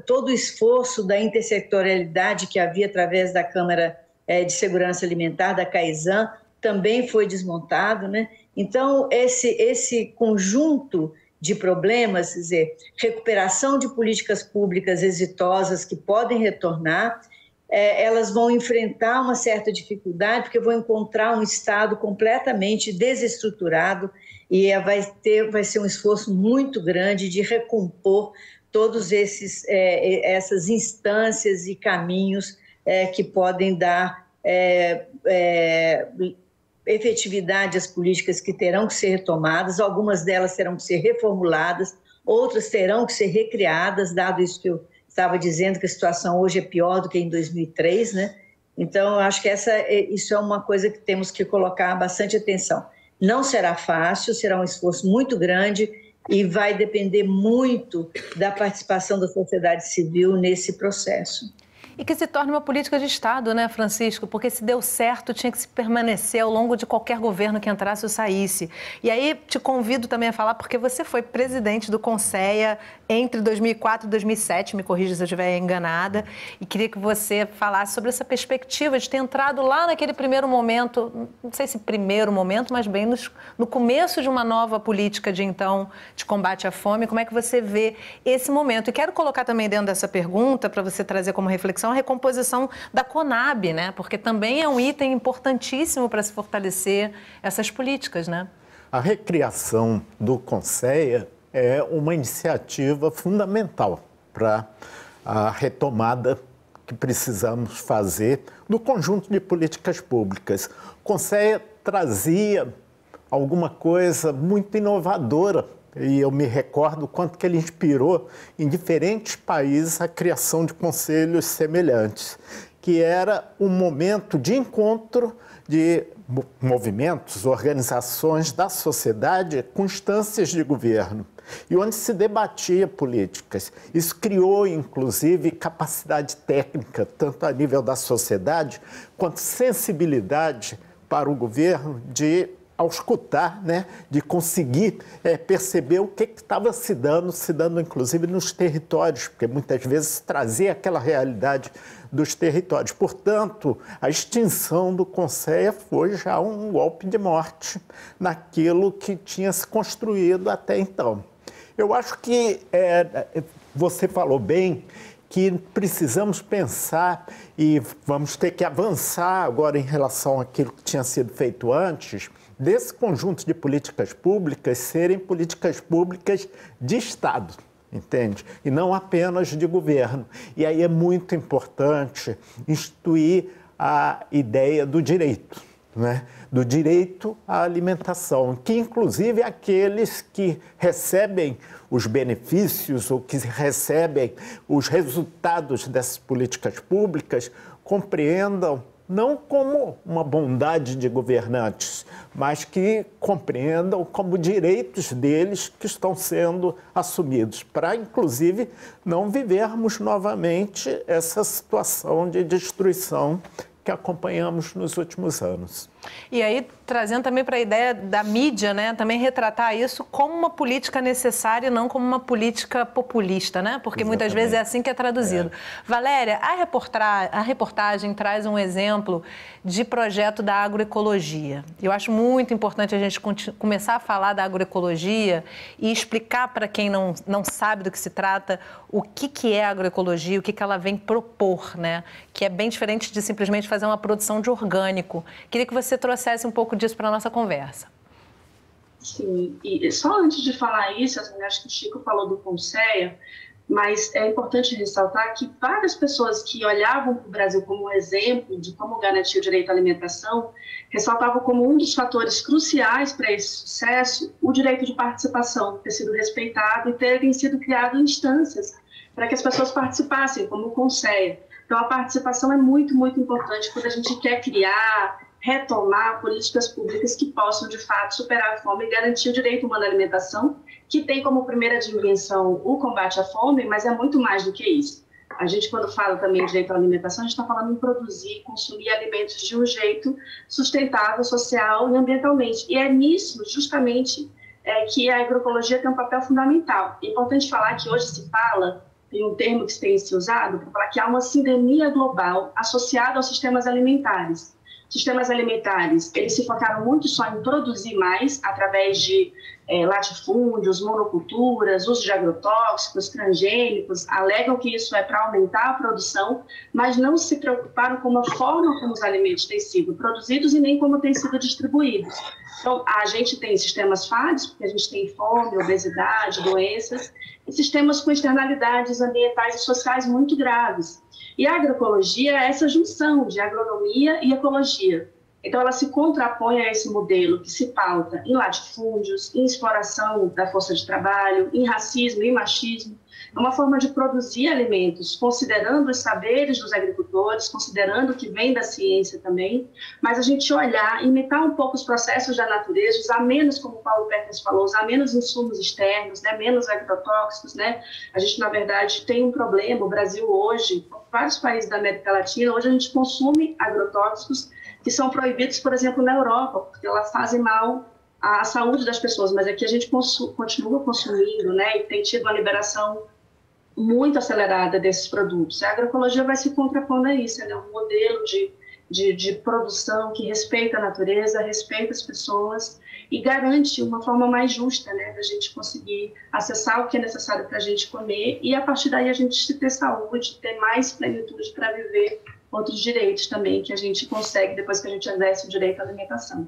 todo o esforço da intersetorialidade que havia através da Câmara de Segurança Alimentar, da CAESAM, também foi desmontado, né? Então, esse conjunto de problemas, quer dizer, recuperação de políticas públicas exitosas que podem retornar, elas vão enfrentar uma certa dificuldade, porque vão encontrar um Estado completamente desestruturado e vai ser um esforço muito grande de recompor todos essas instâncias e caminhos que podem dar efetividade às políticas que terão que ser retomadas, algumas delas terão que ser reformuladas, outras terão que ser recriadas, dado isso que eu estava dizendo, que a situação hoje é pior do que em 2003, né? Então, eu acho que isso é uma coisa que temos que colocar bastante atenção. Não será fácil, será um esforço muito grande e vai depender muito da participação da sociedade civil nesse processo. E que se torne uma política de Estado, né, Francisco? Porque se deu certo, tinha que se permanecer ao longo de qualquer governo que entrasse ou saísse. E aí te convido também a falar, porque você foi presidente do CONSEA entre 2004 e 2007, me corrija se eu estiver enganada, e queria que você falasse sobre essa perspectiva de ter entrado lá naquele primeiro momento, não sei se primeiro momento, mas bem no começo de uma nova política de combate à fome. Como é que você vê esse momento? E quero colocar também dentro dessa pergunta, para você trazer como reflexão, a recomposição da CONAB, né? Porque também é um item importantíssimo para se fortalecer essas políticas, né? A recriação do CONSEA é uma iniciativa fundamental para a retomada que precisamos fazer do conjunto de políticas públicas. O CONSEA trazia alguma coisa muito inovadora, e eu me recordo o quanto que ele inspirou em diferentes países a criação de conselhos semelhantes, que era um momento de encontro de movimentos, organizações da sociedade com instâncias de governo, e onde se debatia políticas. Isso criou, inclusive, capacidade técnica, tanto a nível da sociedade, quanto sensibilidade para o governo de auscultar, né, de conseguir perceber o que estava se dando inclusive nos territórios, porque muitas vezes trazia aquela realidade dos territórios. Portanto, a extinção do CONSEA foi já um golpe de morte naquilo que tinha se construído até então. Eu acho que você falou bem que precisamos pensar e vamos ter que avançar agora em relação àquilo que tinha sido feito antes, desse conjunto de políticas públicas serem políticas públicas de Estado, entende? E não apenas de governo. E aí é muito importante instituir a ideia do direito, né? Do direito à alimentação, que inclusive aqueles que recebem os benefícios ou que recebem os resultados dessas políticas públicas compreendam não como uma bondade de governantes, mas que compreendam como direitos deles que estão sendo assumidos, para, inclusive, não vivermos novamente essa situação de destruição que acompanhamos nos últimos anos. E aí, trazendo também para a ideia da mídia, né, também retratar isso como uma política necessária e não como uma política populista, né? Porque muitas vezes é assim que é traduzido. Valéria, a reportagem traz um exemplo de projeto da agroecologia. Eu acho muito importante a gente começar a falar da agroecologia e explicar para quem não sabe do que se trata o que é a agroecologia, o que ela vem propor, né? Que é bem diferente de simplesmente fazer uma produção de orgânico. Queria que você trouxesse um pouco disso para a nossa conversa. Sim, e só antes de falar isso, acho que o Chico falou do Conceia, mas é importante ressaltar que várias pessoas que olhavam para o Brasil como um exemplo de como garantir o direito à alimentação, ressaltavam como um dos fatores cruciais para esse sucesso o direito de participação, ter sido respeitado e terem sido criadas instâncias para que as pessoas participassem, como o Conceia. Então, a participação é muito, muito importante quando a gente quer criar, retomar políticas públicas que possam, de fato, superar a fome e garantir o direito humano à alimentação, que tem como primeira dimensão o combate à fome, mas é muito mais do que isso. A gente, quando fala também de direito à alimentação, a gente está falando em produzir, consumir alimentos de um jeito sustentável, social e ambientalmente. E é nisso, justamente, que a agroecologia tem um papel fundamental. É importante falar que hoje se fala, tem um termo que tem se usado, para falar que há uma sindemia global associada aos sistemas alimentares. Sistemas alimentares, eles se focaram muito só em produzir mais, através de latifúndios, monoculturas, uso de agrotóxicos, transgênicos, alegam que isso é para aumentar a produção, mas não se preocuparam com a forma como os alimentos têm sido produzidos e nem como têm sido distribuídos. Então, a gente tem sistemas falhos, porque a gente tem fome, obesidade, doenças, e sistemas com externalidades ambientais e sociais muito graves. E a agroecologia é essa junção de agronomia e ecologia. Então, ela se contrapõe a esse modelo que se pauta em latifúndios, em exploração da força de trabalho, em racismo e machismo. É uma forma de produzir alimentos, considerando os saberes dos agricultores, considerando o que vem da ciência também, mas a gente olhar, imitar um pouco os processos da natureza, usar menos, como o Paulo Perkins falou, usar menos insumos externos, né, menos agrotóxicos, né? A gente, na verdade, tem um problema. O Brasil hoje, vários países da América Latina, hoje a gente consome agrotóxicos que são proibidos, por exemplo, na Europa, porque elas fazem mal à saúde das pessoas, mas aqui a gente continua consumindo, né, e tem tido uma liberação muito acelerada desses produtos. A agroecologia vai se contrapondo a isso, é um modelo de produção que respeita a natureza, respeita as pessoas e garante uma forma mais justa, né, da gente conseguir acessar o que é necessário para a gente comer e, a partir daí, a gente ter saúde, ter mais plenitude para viver outros direitos também que a gente consegue depois que a gente exerce o direito à alimentação.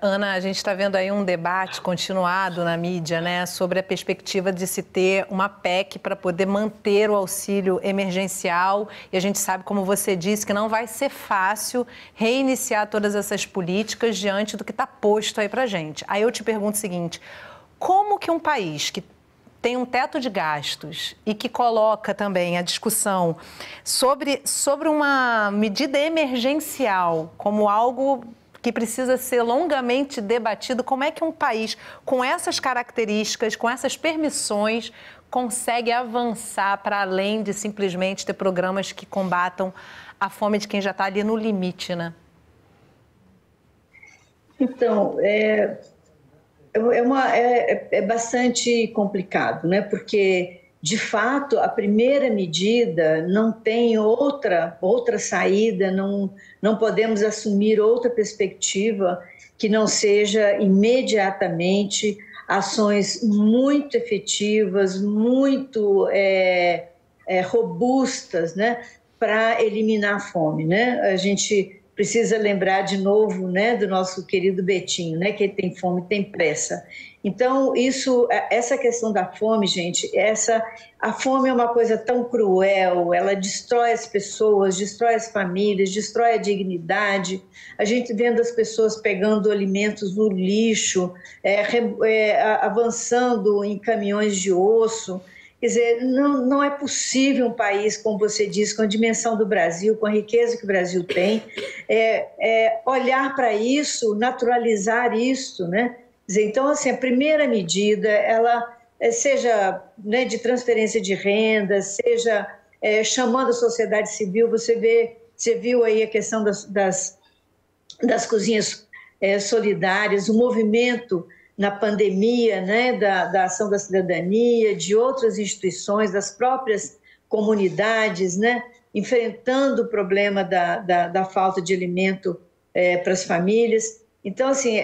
Ana, a gente está vendo aí um debate continuado na mídia, né, sobre a perspectiva de se ter uma PEC para poder manter o auxílio emergencial. E a gente sabe, como você disse, que não vai ser fácil reiniciar todas essas políticas diante do que está posto aí para a gente. Aí eu te pergunto o seguinte: como que um país que tem um teto de gastos e que coloca também a discussão sobre uma medida emergencial como algo que precisa ser longamente debatido, como é que um país com essas características, com essas permissões, consegue avançar para além de simplesmente ter programas que combatam a fome de quem já está ali no limite, né? Então, é bastante complicado, né? Porque, de fato, a primeira medida não tem outra saída, não podemos assumir outra perspectiva que não seja imediatamente ações muito efetivas, muito robustas, né, para eliminar a fome, né? A gente precisa lembrar de novo, né, do nosso querido Betinho, né, que ele tem fome, tem pressa. Então, essa questão da fome, gente, a fome é uma coisa tão cruel, ela destrói as pessoas, destrói as famílias, destrói a dignidade. A gente vendo as pessoas pegando alimentos no lixo, avançando em caminhões de osso. Quer dizer, não é possível um país, como você disse, com a dimensão do Brasil, com a riqueza que o Brasil tem, olhar para isso, naturalizar isso, né? Então, assim, a primeira medida, ela seja, né, de transferência de renda, seja chamando a sociedade civil, você viu aí a questão das das cozinhas solidárias, o movimento na pandemia, né, da ação da cidadania, de outras instituições, das próprias comunidades, né, enfrentando o problema da falta de alimento para as famílias. Então, assim,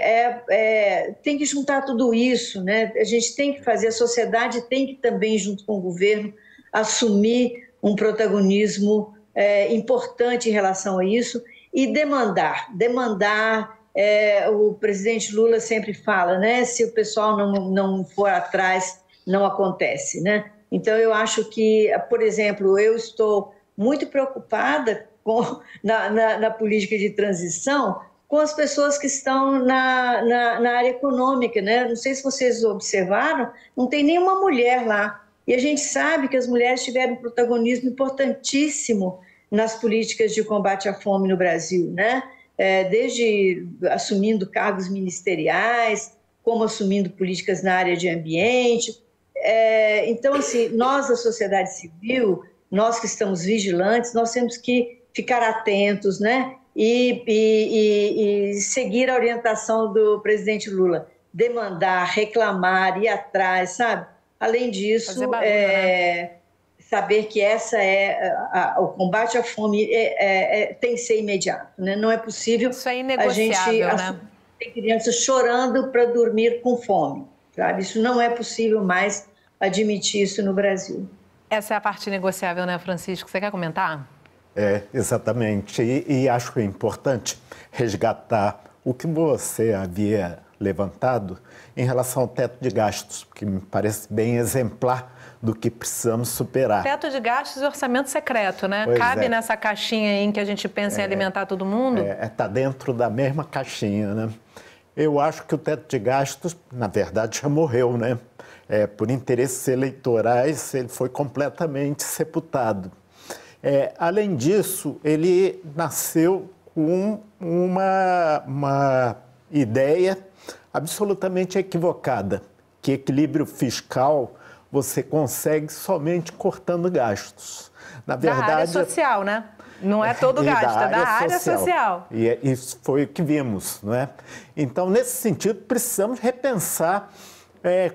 tem que juntar tudo isso, né? A gente tem que fazer, a sociedade tem que também, junto com o governo, assumir um protagonismo importante em relação a isso e demandar. O presidente Lula sempre fala, né? Se o pessoal não for atrás, não acontece, né? Então, eu acho que, por exemplo, eu estou muito preocupada na política de transição com as pessoas que estão na área econômica, né? Não sei se vocês observaram, não tem nenhuma mulher lá. E a gente sabe que as mulheres tiveram um protagonismo importantíssimo nas políticas de combate à fome no Brasil, né? Desde assumindo cargos ministeriais, como assumindo políticas na área de ambiente. Então, assim, nós, da sociedade civil, nós que estamos vigilantes, nós temos que ficar atentos, né? E seguir a orientação do presidente Lula, demandar, reclamar, ir atrás, sabe? Além disso, barulho, né? Saber que o combate à fome tem que ser imediato, né? Não é possível isso é inegociável, né? Tem crianças chorando para dormir com fome, sabe? Isso não é possível mais admitir isso no Brasil. Essa é a parte negociável, né, Francisco? Você quer comentar? Exatamente. E acho importante resgatar o que você havia levantado em relação ao teto de gastos, que me parece bem exemplar do que precisamos superar. Teto de gastos e orçamento secreto, né? Pois cabe nessa caixinha aí em que a gente pensa em alimentar todo mundo? Está dentro da mesma caixinha, né? Eu acho que o teto de gastos, na verdade, já morreu, né? Por interesses eleitorais, ele foi completamente sepultado. Além disso, ele nasceu com uma ideia absolutamente equivocada, que equilíbrio fiscal você consegue somente cortando gastos. Na verdade, da área social, né? Não é todo gasto, é da área social. E isso foi o que vimos, não é? Então, nesse sentido, precisamos repensar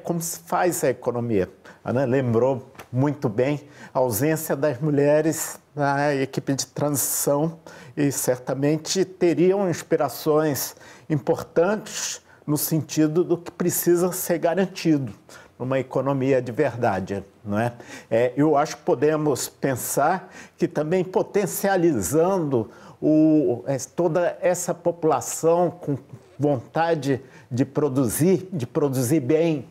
como se faz a economia. A Ana lembrou muito bem a ausência das mulheres na equipe de transição e certamente teriam inspirações importantes no sentido do que precisa ser garantido numa economia de verdade, não é? Eu acho que podemos pensar que também potencializando toda essa população com vontade de produzir bem,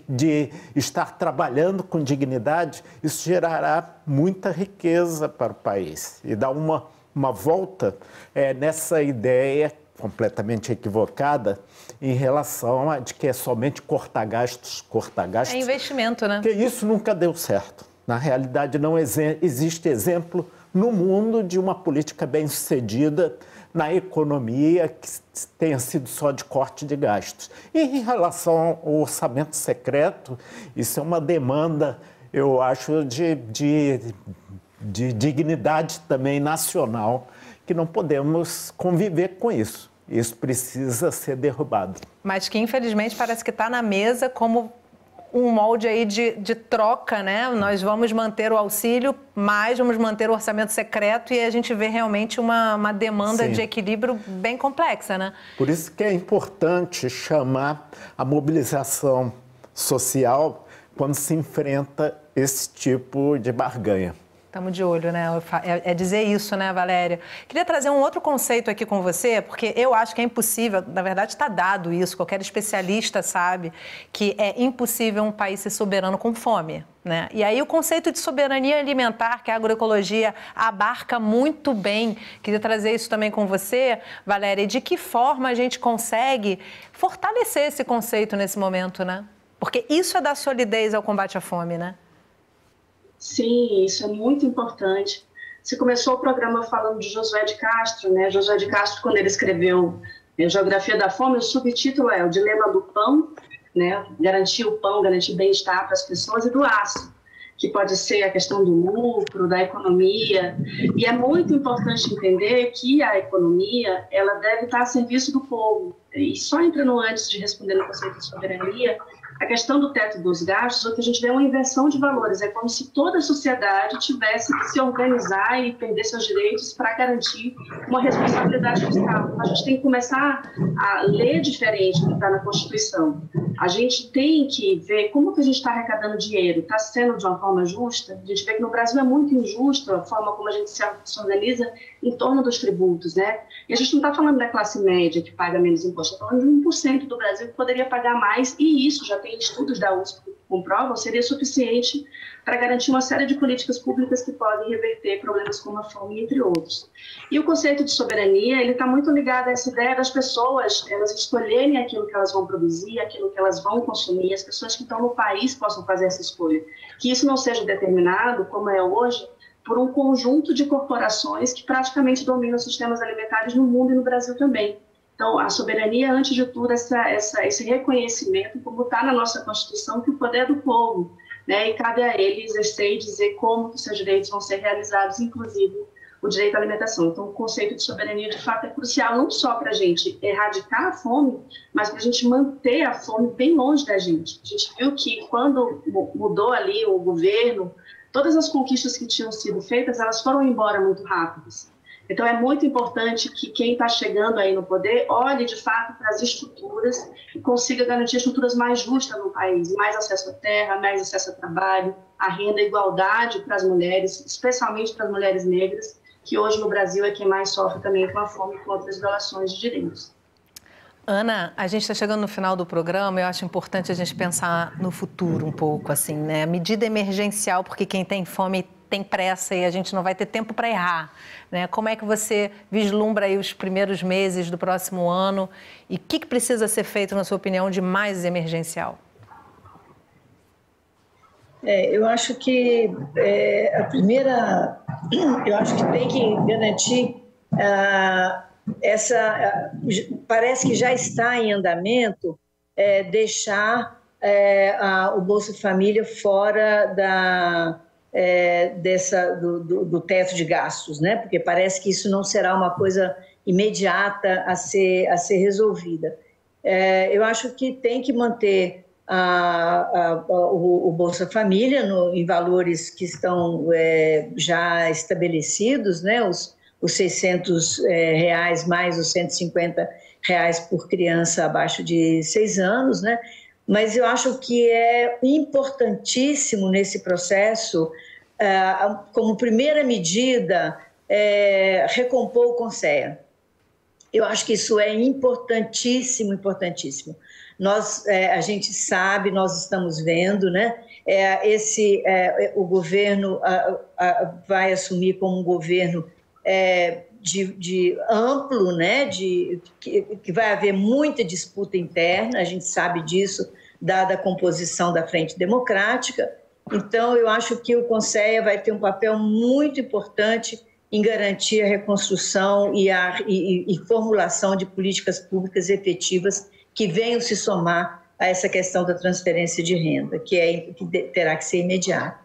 de estar trabalhando com dignidade, isso gerará muita riqueza para o país e dá uma volta nessa ideia completamente equivocada em relação a de que é somente cortar gastos. É investimento, né? Porque isso nunca deu certo. Na realidade, não existe exemplo no mundo de uma política bem-sucedida na economia que tenha sido só de corte de gastos. E em relação ao orçamento secreto, isso é uma demanda, eu acho, de dignidade também nacional, que não podemos conviver com isso. Isso precisa ser derrubado. Mas que, infelizmente, parece que está na mesa como um molde aí de troca, né? Nós vamos manter o auxílio, mas vamos manter o orçamento secreto e a gente vê realmente uma demanda de equilíbrio bem complexa, né? Por isso que é importante chamar a mobilização social quando se enfrenta esse tipo de barganha. Estamos de olho, né? É dizer isso, né, Valéria? Queria trazer um outro conceito aqui com você, porque eu acho que é impossível, na verdade está dado isso, qualquer especialista sabe que é impossível um país ser soberano com fome, né? E aí o conceito de soberania alimentar, que a agroecologia abarca muito bem, queria trazer isso também com você, Valéria, e de que forma a gente consegue fortalecer esse conceito nesse momento, né? Porque isso é dar solidez ao combate à fome, né? Sim, isso é muito importante. Você começou o programa falando de Josué de Castro, né? Josué de Castro, quando ele escreveu Geografia da Fome, o subtítulo é O Dilema do Pão, né? Garantir o pão, garantir bem-estar para as pessoas e do aço. que pode ser a questão do lucro, da economia, e é muito importante entender que a economia ela deve estar a serviço do povo. E só entrando antes de responder no conceito de soberania, a questão do teto dos gastos, o que a gente vê é uma inversão de valores. É como se toda a sociedade tivesse que se organizar e perder seus direitos para garantir uma responsabilidade fiscal. Então, a gente tem que começar a ler diferente do que está na Constituição. A gente tem que ver como que a gente está arrecadando dinheiro. Está sendo de uma forma justa? A gente vê que no Brasil é muito injusta a forma como a gente se organiza em torno dos tributos, né? E a gente não está falando da classe média que paga menos imposto, está falando de 1% do Brasil que poderia pagar mais, e isso já tem estudos da USP que comprovam, seria suficiente para garantir uma série de políticas públicas que podem reverter problemas como a fome, entre outros. E o conceito de soberania, ele está muito ligado a essa ideia das pessoas, elas escolherem aquilo que elas vão produzir, aquilo que elas vão consumir, as pessoas que estão no país possam fazer essa escolha. Que isso não seja determinado, como é hoje, por um conjunto de corporações que praticamente dominam os sistemas alimentares no mundo e no Brasil também. Então, a soberania, antes de tudo, esse reconhecimento, como está na nossa Constituição, que o poder é do povo, né? E cabe a ele exercer e dizer como que os seus direitos vão ser realizados, inclusive o direito à alimentação. Então, o conceito de soberania, de fato, é crucial, não só para a gente erradicar a fome, mas para a gente manter a fome bem longe da gente. A gente viu que quando mudou ali o governo, todas as conquistas que tinham sido feitas, elas foram embora muito rápidas. Então, é muito importante que quem está chegando aí no poder olhe, de fato, para as estruturas e consiga garantir estruturas mais justas no país, mais acesso à terra, mais acesso ao trabalho, à renda, igualdade para as mulheres, especialmente para as mulheres negras, que hoje no Brasil é quem mais sofre também com a fome e com outras violações de direitos. Ana, a gente está chegando no final do programa, eu acho importante a gente pensar no futuro um pouco, assim, né? Medida emergencial, porque quem tem fome tem pressa e a gente não vai ter tempo para errar, né? Como é que você vislumbra aí os primeiros meses do próximo ano e o que precisa ser feito, na sua opinião, de mais emergencial? Eu acho que eu acho que tem que garantir parece que já está em andamento deixar o Bolsa Família fora do teto de gastos, né? Porque parece que isso não será uma coisa imediata a ser resolvida. Eu acho que tem que manter o Bolsa Família em valores que estão já estabelecidos, né? Os R$600 mais os R$150 por criança abaixo de 6 anos, né? Mas eu acho que é importantíssimo nesse processo, como primeira medida, recompor o CONSEA. Eu acho que isso é importantíssimo, importantíssimo. A gente sabe, nós estamos vendo, né? O governo vai assumir como um governo de amplo, né? Que vai haver muita disputa interna, a gente sabe disso, dada a composição da Frente Democrática. Então, eu acho que o CONSEA vai ter um papel muito importante em garantir a reconstrução e formulação de políticas públicas efetivas que venham se somar a essa questão da transferência de renda, que terá que ser imediata.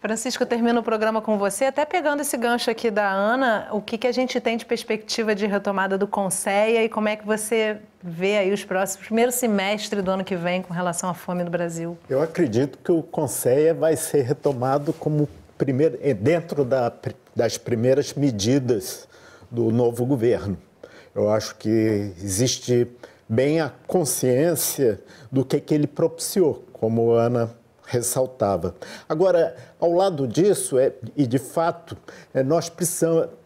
Francisco, eu termino o programa com você, até pegando esse gancho aqui da Ana, o que a gente tem de perspectiva de retomada do CONSEA e como é que você vê aí os primeiros semestres do ano que vem com relação à fome no Brasil? Eu acredito que o CONSEA vai ser retomado como dentro das primeiras medidas do novo governo. Eu acho que existe bem a consciência do que ele propiciou, como a Ana ressaltava. Agora, ao lado disso, e de fato, nós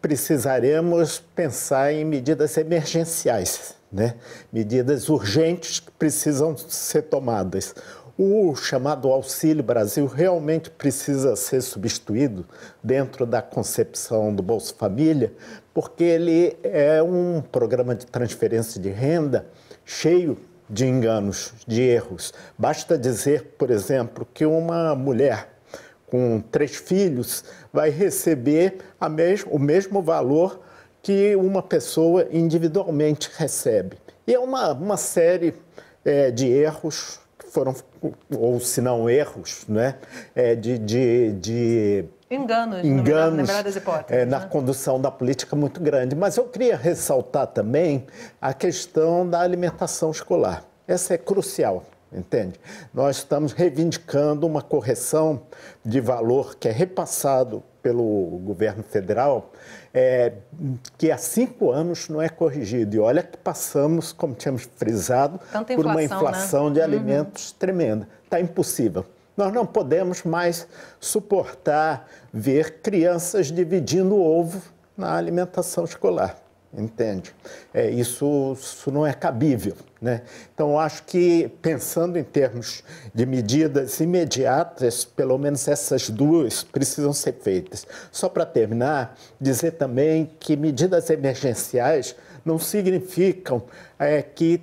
precisaremos pensar em medidas emergenciais, né? Medidas urgentes que precisam ser tomadas. O chamado Auxílio Brasil realmente precisa ser substituído dentro da concepção do Bolsa Família, porque ele é um programa de transferência de renda cheio de enganos, de erros. Basta dizer, por exemplo, que uma mulher com 3 filhos vai receber o mesmo valor que uma pessoa individualmente recebe. E é uma série de erros que foram, ou se não erros, né, de enganos na melhor das hipóteses, na condução da política muito grande. Mas eu queria ressaltar também a questão da alimentação escolar. Essa é crucial, entende? Nós estamos reivindicando uma correção de valor que é repassado pelo governo federal, que há 5 anos não é corrigido. E olha que passamos, como tínhamos frisado, por uma inflação, né, de alimentos tremenda. Está impossível. Nós não podemos mais suportar ver crianças dividindo ovo na alimentação escolar, entende? Isso não é cabível, né? Então, acho que, pensando em termos de medidas imediatas, pelo menos essas duas precisam ser feitas. Só para terminar, dizer também que medidas emergenciais não significam que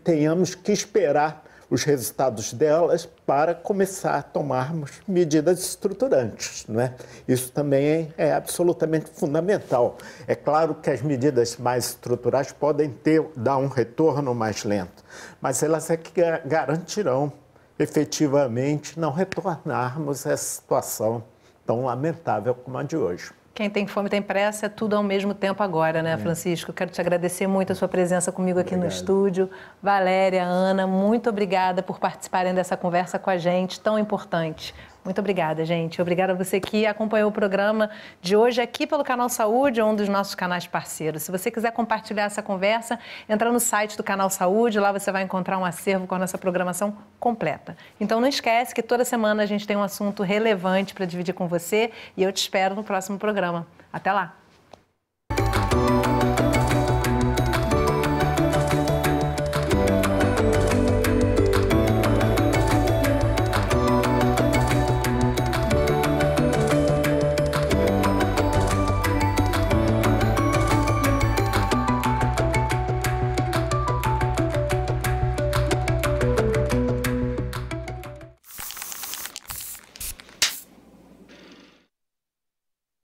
tenhamos que esperar os resultados delas para começar a tomarmos medidas estruturantes, né? Isso também é absolutamente fundamental. É claro que as medidas mais estruturais podem dar um retorno mais lento, mas elas é que garantirão efetivamente não retornarmos a essa situação tão lamentável como a de hoje. Quem tem fome tem pressa, é tudo ao mesmo tempo agora, né, Francisco? Quero te agradecer muito a sua presença comigo aqui no estúdio. Valéria, Ana, muito obrigada por participarem dessa conversa com a gente, tão importante. Muito obrigada, gente. Obrigada a você que acompanhou o programa de hoje aqui pelo Canal Saúde, um dos nossos canais parceiros. Se você quiser compartilhar essa conversa, entra no site do Canal Saúde, lá você vai encontrar um acervo com a nossa programação completa. Então não esquece que toda semana a gente tem um assunto relevante para dividir com você e eu te espero no próximo programa. Até lá!